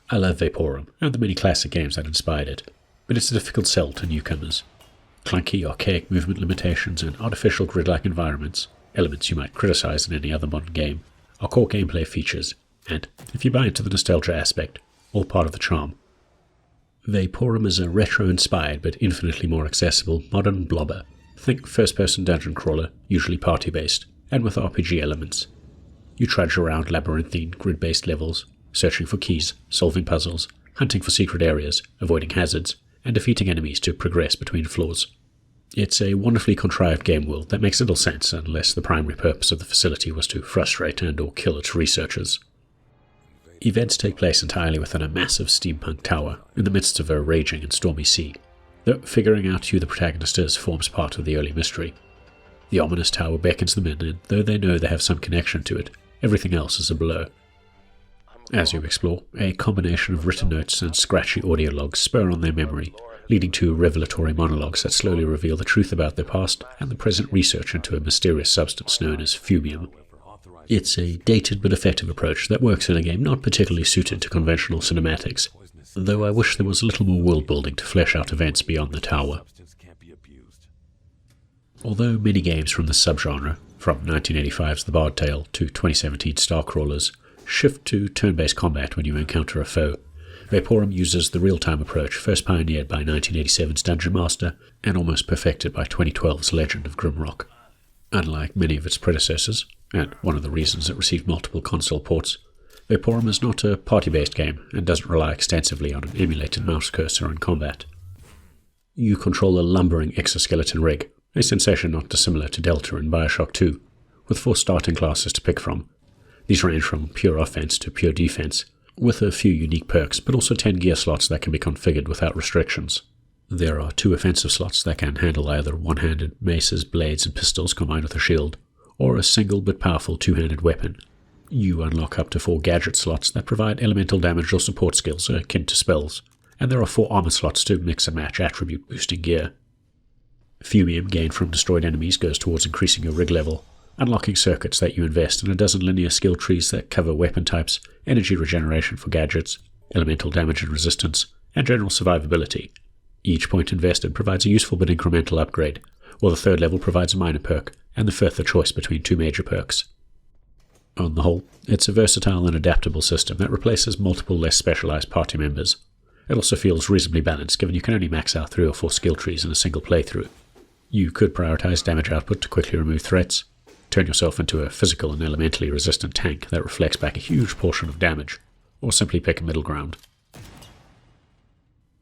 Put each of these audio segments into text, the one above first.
I love Vaporum and the many classic games that inspired it, but it's a difficult sell to newcomers. Clunky, archaic movement limitations and artificial grid-like environments, elements you might criticize in any other modern game, are core gameplay features, and, if you buy into the nostalgia aspect, all part of the charm. Vaporum is a retro-inspired but infinitely more accessible modern blobber. Think first-person dungeon crawler, usually party-based, and with RPG elements. You trudge around labyrinthine, grid-based levels, searching for keys, solving puzzles, hunting for secret areas, avoiding hazards, and defeating enemies to progress between floors. It's a wonderfully contrived game world that makes little sense unless the primary purpose of the facility was to frustrate and or kill its researchers. Events take place entirely within a massive steampunk tower in the midst of a raging and stormy sea, though figuring out who the protagonist is forms part of the early mystery. The ominous tower beckons them in, and though they know they have some connection to it, everything else is a blur. As you explore, a combination of written notes and scratchy audio logs spur on their memory, leading to revelatory monologues that slowly reveal the truth about their past and the present research into a mysterious substance known as fumium. It's a dated but effective approach that works in a game not particularly suited to conventional cinematics, though I wish there was a little more world building to flesh out events beyond the tower. Although many games from this subgenre, from 1985's The Bard Tale to 2017's Starcrawlers, shift to turn-based combat when you encounter a foe, Vaporum uses the real-time approach first pioneered by 1987's Dungeon Master and almost perfected by 2012's Legend of Grimrock. Unlike many of its predecessors, and one of the reasons it received multiple console ports, Vaporum is not a party-based game and doesn't rely extensively on an emulated mouse cursor in combat. You control a lumbering exoskeleton rig, a sensation not dissimilar to Delta in Bioshock 2, with 4 starting classes to pick from. These range from pure offense to pure defense, with a few unique perks, but also 10 gear slots that can be configured without restrictions. There are 2 offensive slots that can handle either one-handed maces, blades, and pistols combined with a shield, or a single but powerful 2-handed weapon. You unlock up to 4 gadget slots that provide elemental damage or support skills akin to spells, and there are 4 armor slots to mix and match attribute-boosting gear. Fumium gained from destroyed enemies goes towards increasing your rig level, unlocking circuits that you invest in a dozen linear skill trees that cover weapon types, energy regeneration for gadgets, elemental damage and resistance, and general survivability. Each point invested provides a useful but incremental upgrade, while the 3rd level provides a minor perk, and the 5th a choice between 2 major perks. On the whole, it's a versatile and adaptable system that replaces multiple less specialized party members. It also feels reasonably balanced given you can only max out 3 or 4 skill trees in a single playthrough. You could prioritize damage output to quickly remove threats, turn yourself into a physical and elementally resistant tank that reflects back a huge portion of damage, or simply pick a middle ground.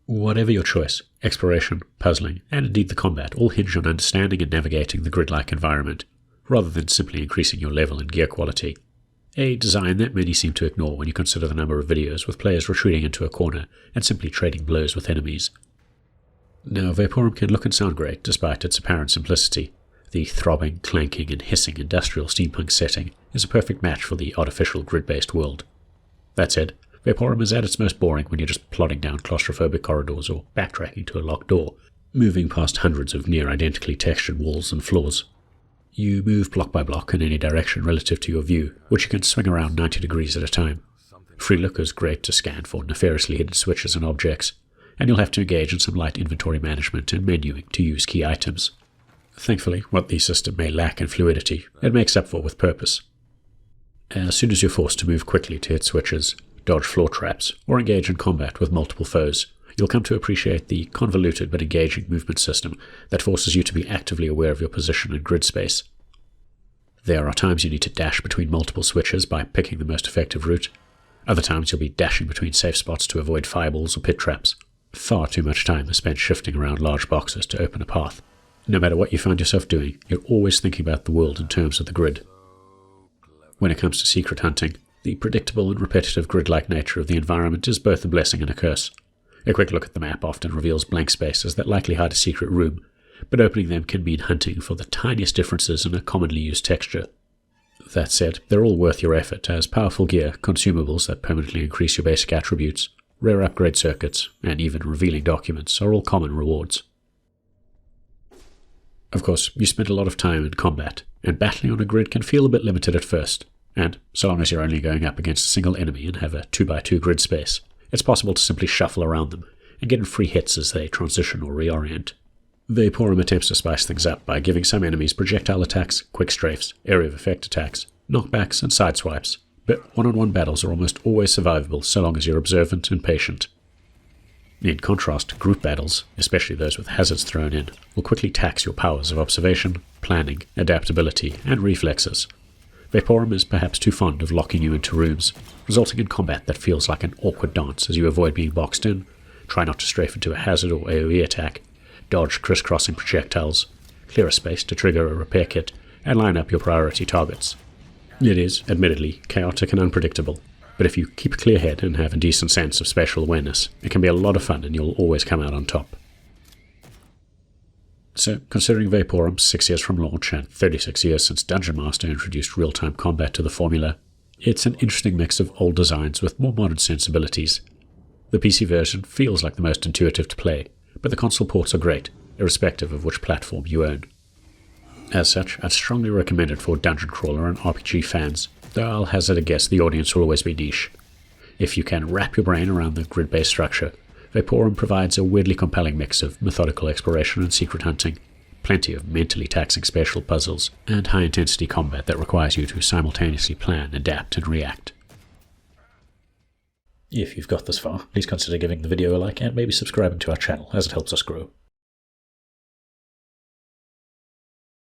Whatever your choice, exploration, puzzling, and indeed the combat all hinge on understanding and navigating the grid-like environment, rather than simply increasing your level and gear quality. A design that many seem to ignore when you consider the number of videos with players retreating into a corner and simply trading blows with enemies. Now, Vaporum can look and sound great despite its apparent simplicity. The throbbing, clanking, and hissing industrial steampunk setting is a perfect match for the artificial grid-based world. That said, Vaporum is at its most boring when you're just plodding down claustrophobic corridors or backtracking to a locked door, moving past hundreds of near-identically textured walls and floors. You move block by block in any direction relative to your view, which you can swing around 90 degrees at a time. Free look is great to scan for nefariously hidden switches and objects, and you'll have to engage in some light inventory management and menuing to use key items. Thankfully, what the system may lack in fluidity, it makes up for with purpose. As soon as you're forced to move quickly to hit switches, dodge floor traps, or engage in combat with multiple foes, you'll come to appreciate the convoluted but engaging movement system that forces you to be actively aware of your position in grid space. There are times you need to dash between multiple switches by picking the most effective route. Other times you'll be dashing between safe spots to avoid fireballs or pit traps. Far too much time is spent shifting around large boxes to open a path. No matter what you find yourself doing, you're always thinking about the world in terms of the grid. When it comes to secret hunting, the predictable and repetitive grid-like nature of the environment is both a blessing and a curse. A quick look at the map often reveals blank spaces that likely hide a secret room, but opening them can mean hunting for the tiniest differences in a commonly used texture. That said, they're all worth your effort, as powerful gear, consumables that permanently increase your basic attributes, rare upgrade circuits, and even revealing documents are all common rewards. Of course, you spend a lot of time in combat, and battling on a grid can feel a bit limited at first, and so long as you're only going up against a single enemy and have a 2x2 grid space, it's possible to simply shuffle around them and get in free hits as they transition or reorient. Vaporum attempts to spice things up by giving some enemies projectile attacks, quick strafes, area of effect attacks, knockbacks, and sideswipes, but one-on-one battles are almost always survivable so long as you're observant and patient. In contrast, group battles, especially those with hazards thrown in, will quickly tax your powers of observation, planning, adaptability, and reflexes. Vaporum is perhaps too fond of locking you into rooms, resulting in combat that feels like an awkward dance as you avoid being boxed in, try not to strafe into a hazard or AoE attack, dodge crisscrossing projectiles, clear a space to trigger a repair kit, and line up your priority targets. It is, admittedly, chaotic and unpredictable, but if you keep a clear head and have a decent sense of spatial awareness, it can be a lot of fun and you'll always come out on top. So, considering Vaporum 6 years from launch and 36 years since Dungeon Master introduced real-time combat to the formula, it's an interesting mix of old designs with more modern sensibilities. The PC version feels like the most intuitive to play, but the console ports are great, irrespective of which platform you own. As such, I'd strongly recommend it for dungeon crawler and RPG fans, though I'll hazard a guess the audience will always be niche. If you can wrap your brain around the grid-based structure, Vaporum provides a weirdly compelling mix of methodical exploration and secret hunting, plenty of mentally taxing spatial puzzles, and high-intensity combat that requires you to simultaneously plan, adapt, and react. If you've got this far, please consider giving the video a like and maybe subscribing to our channel as it helps us grow.